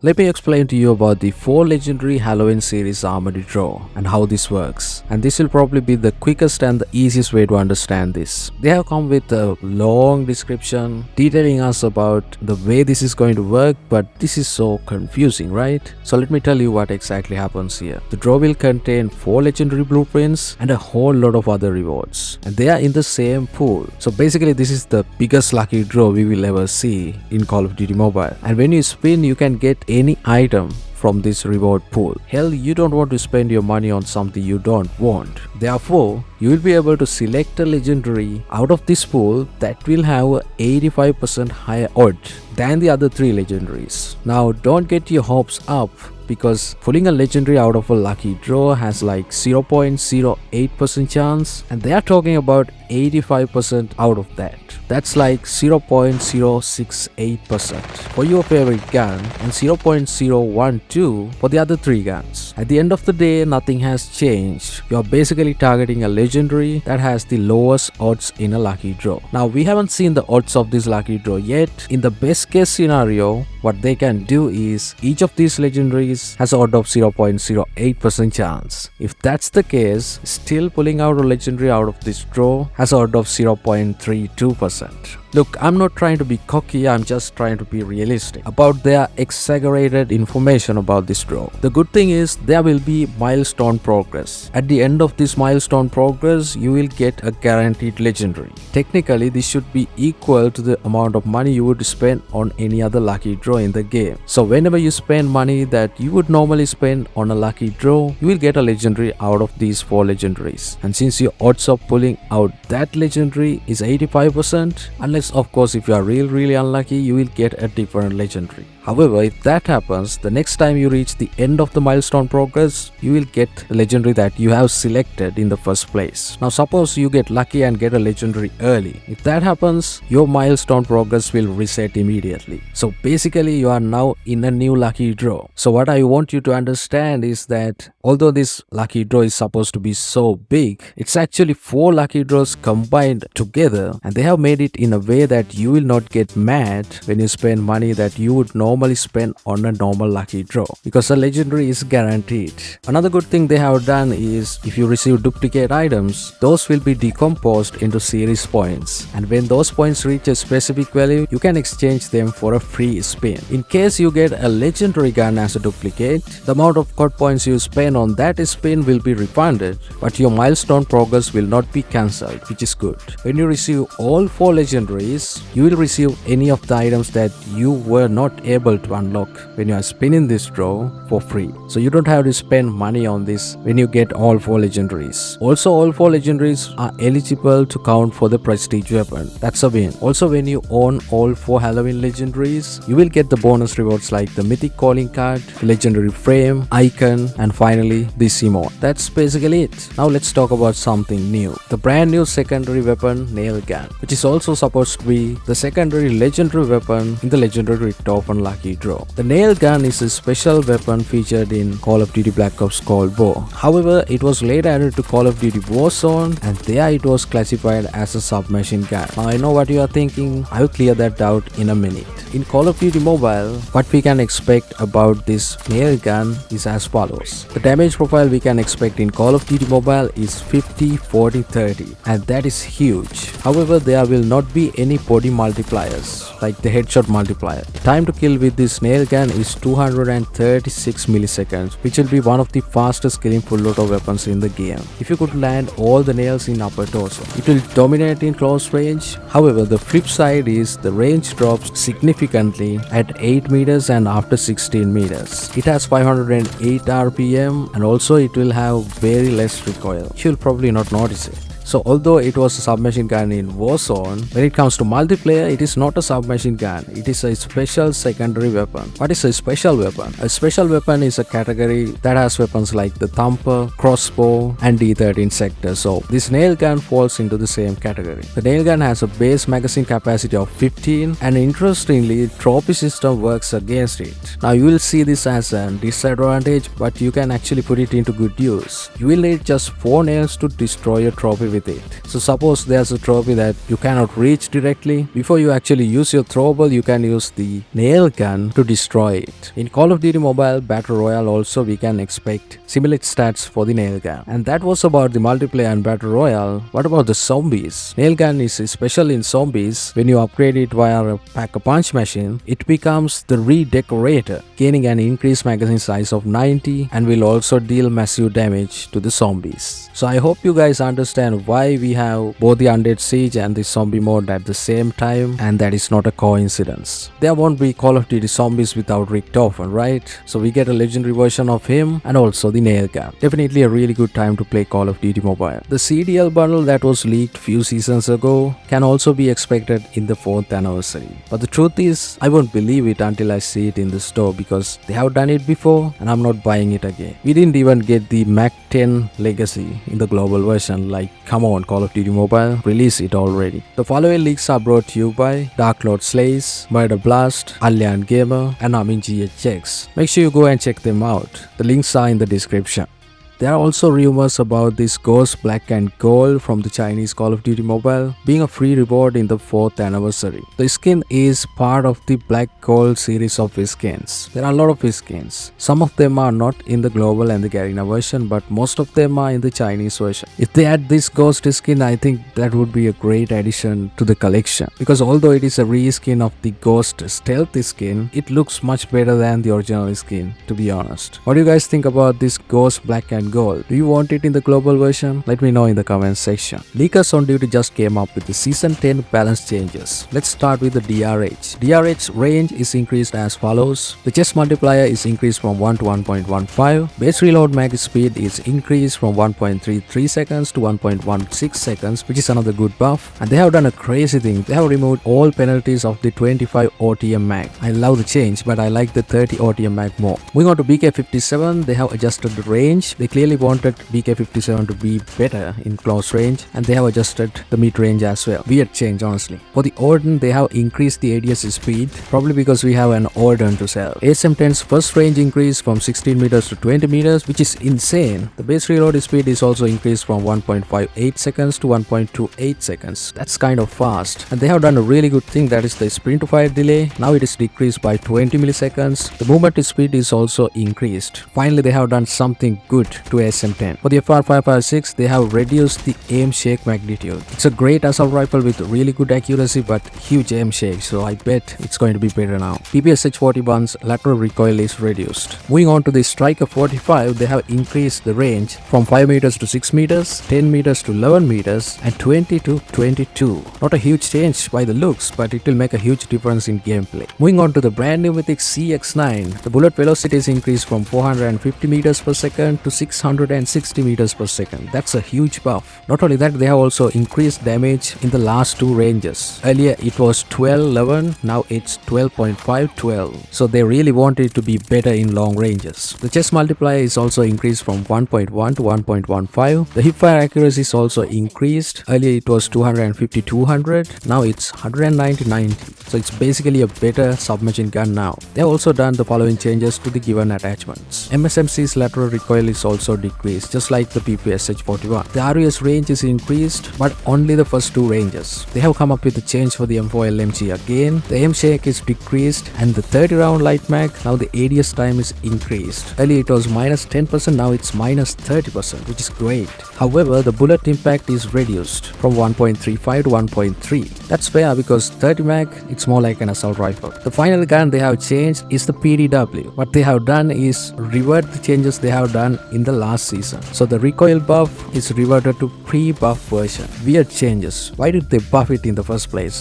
Let me explain to you about the 4 legendary Halloween series Armory draw and how this works. And this will probably be the quickest and the easiest way to understand this. They have come with a long description detailing us about the way this is going to work, but this is so confusing, right? So let me tell you what exactly happens here. The draw will contain 4 legendary blueprints and a whole lot of other rewards. And they are in the same pool. So basically this is the biggest lucky draw we will ever see in Call of Duty Mobile. And when you spin, you can get any item from this reward pool. Hell, you don't want to spend your money on something you don't want. Therefore, you will be able to select a legendary out of this pool that will have a 85% higher odds than the other 3 legendaries. Now, don't get your hopes up, because pulling a legendary out of a lucky draw has like 0.08% chance, and they are talking about 85% out of that. That's like 0.068% for your favorite gun and 0.012 for the other 3 guns. At the end of the day, nothing has changed. You're basically targeting a legendary that has the lowest odds in a lucky draw. Now, we haven't seen the odds of this lucky draw yet. In the best case scenario, what they can do is each of these legendaries has an odd of 0.08% chance. If that's the case, still pulling out a legendary out of this draw has an odd of 0.32%. Look, I'm not trying to be cocky, I'm just trying to be realistic about their exaggerated information about this draw. The good thing is there will be milestone progress. At the end of this milestone progress, you will get a guaranteed legendary. Technically, this should be equal to the amount of money you would spend on any other lucky draw in the game. So whenever you spend money that you would normally spend on a lucky draw, you will get a legendary out of these 4 legendaries. And since your odds of pulling out that legendary is 85%, unless of course if you are really unlucky, you will get a different legendary. However, if that happens, the next time you reach the end of the milestone progress, you will get the legendary that you have selected in the first place. Now suppose you get lucky and get a legendary early. If that happens, your milestone progress will reset immediately. So basically you are now in a new lucky draw. So what I want you to understand is that although this lucky draw is supposed to be so big, it's actually 4 lucky draws combined together, and they have made it in a way that you will not get mad when you spend money that you would normally spend on a normal lucky draw, because a legendary is guaranteed. Another good thing they have done is if you receive duplicate items, those will be decomposed into series points, and when those points reach a specific value, you can exchange them for a free spin. In case you get a legendary gun as a duplicate, the amount of COD points you spend on that spin will be refunded, but your milestone progress will not be cancelled, which is good. When you receive all 4 legendaries, you will receive any of the items that you were not able to unlock when you are spinning this draw for free. So you don't have to spend money on this when you get all 4 legendaries. Also, all 4 legendaries are eligible to count for the prestige weapon. That's a win. Also, when you own all 4 Halloween legendaries, you will get the bonus rewards like the Mythic calling card, the legendary frame, icon, and finally this emote. That's basically it. Now let's talk about something new. The brand new secondary weapon, nail gun, which is also supposed to be the secondary legendary weapon in the legendary top and lucky draw. The nail gun is a special weapon featured in Call of Duty Black Ops Cold War. However, it was later added to Call of Duty Warzone, and there it was classified as a submachine gun. Now I know what you are thinking, I will clear that doubt in a minute. In Call of Duty Mobile, what we can expect about this nail gun is as follows. The damage profile we can expect in Call of Duty Mobile is 50, 40, 30, and that is huge. However, there will not be any body multipliers like the headshot multiplier. Time to kill with this nail gun is 236 milliseconds, which will be one of the fastest killing full auto weapons in the game. If you could land all the nails in upper torso, it will dominate in close range. However, the flip side is the range drops significantly at 8 meters and after 16 meters. It has 508 RPM, and also it will have very less recoil. You'll probably not notice it. So although it was a submachine gun in Warzone, when it comes to multiplayer, it is not a submachine gun. It is a special secondary weapon. What is a special weapon? A special weapon is a category that has weapons like the thumper, crossbow, and D13 sector. So this nail gun falls into the same category. The nail gun has a base magazine capacity of 15, and interestingly, trophy system works against it. Now you will see this as a disadvantage, but you can actually put it into good use. You will need just 4 nails to destroy a trophy with with it. So suppose there's a trophy that you cannot reach directly, before you actually use your throwable, you can use the nail gun to destroy it. In Call of Duty Mobile Battle Royale also we can expect similar stats for the nail gun. And that was about the multiplayer and Battle Royale. What about the zombies? Nail gun is special in zombies. When you upgrade it via a pack-a-punch machine, it becomes the Redocorator, gaining an increased magazine size of 90 and will also deal massive damage to the zombies. So I hope you guys understand why we have both the Undead Siege and the zombie mode at the same time, and that is not a coincidence. There won't be Call of Duty zombies without Richtofen, right? So we get a legendary version of him and also the nail gun. Definitely a really good time to play Call of Duty Mobile. The CDL bundle that was leaked few seasons ago can also be expected in the 4th anniversary. But the truth is, I won't believe it until I see it in the store because they have done it before and I'm not buying it again. We didn't even get the Mac 10 Legacy in the global version. Like, come on, Call of Duty Mobile, release it already. The following leaks are brought to you by Dark Lord Slays, Murder Blast, Allian Gamer, and Amin GHX. Make sure you go and check them out. The links are in the description. There are also rumors about this Ghost Black and Gold from the Chinese Call of Duty Mobile being a free reward in the 4th anniversary. The skin is part of the Black Gold series of skins. There are a lot of skins. Some of them are not in the global and the Garena version, but most of them are in the Chinese version. If they add this Ghost skin, I think that would be a great addition to the collection. Because although it is a reskin of the Ghost Stealth skin, it looks much better than the original skin, to be honest. What do you guys think about this Ghost Black and Gold? Do you want it in the global version? Let me know in the comments section. Leakers on Duty just came up with the Season 10 balance changes. Let's start with the DRH. DRH range is increased as follows. The chest multiplier is increased from 1 to 1.15. Base reload mag speed is increased from 1.33 seconds to 1.16 seconds, which is another good buff. And they have done a crazy thing. They have removed all penalties of the 25 OTM mag. I love the change, but I like the 30 OTM mag more. Moving on to BK57, they have adjusted the range. They clearly wanted BK57 to be better in close range, and they have adjusted the mid range as well. Weird change, honestly. For the Oden, they have increased the ADS speed, probably because we have an Oden to sell. ASM-10's first range increased from 16 meters to 20 meters, which is insane. The base reload speed is also increased from 1.58 seconds to 1.28 seconds. That's kind of fast. And they have done a really good thing, that is the sprint to fire delay. Now it is decreased by 20 milliseconds. The movement speed is also increased. Finally, they have done something good to ASM-10. For the FR556, they have reduced the aim shake magnitude. It's a great assault rifle with really good accuracy but huge aim shake, so I bet it's going to be better now. PPSH-41's lateral recoil is reduced. Moving on to the Striker 45, they have increased the range from 5 meters to 6 meters, 10 meters to 11 meters, and 20 to 22. Not a huge change by the looks, but it will make a huge difference in gameplay. Moving on to the brand new Mythic CX9, the bullet velocity is increased from 450 meters per second to 660 meters per second. That's a huge buff. Not only that, they have also increased damage in the last two ranges. Earlier it was 12-11, now it's 12.5-12. So they really want it to be better in long ranges. The chest multiplier is also increased from 1.1 to 1.15. The hipfire accuracy is also increased. Earlier it was 250-200, now it's 190-90. So it's basically a better submachine gun now. They have also done the following changes to the given attachments. MSMC's lateral recoil is also decreased, just like the PPSH-41. The RUS range is increased, but only the first two ranges. They have come up with a change for the M4 LMG again. The aim shake is decreased, and the 30 round light mag, now the ADS time is increased. Earlier it was minus 10%, now it's minus 30%, which is great. However, the bullet impact is reduced from 1.35 to 1.3. That's fair because 30 mag, it's more like an assault rifle. The final gun they have changed is the PDW. What they have done is revert the changes they have done in the last season. So the recoil buff is reverted to pre-buff version. Weird changes. Why did they buff it in the first place?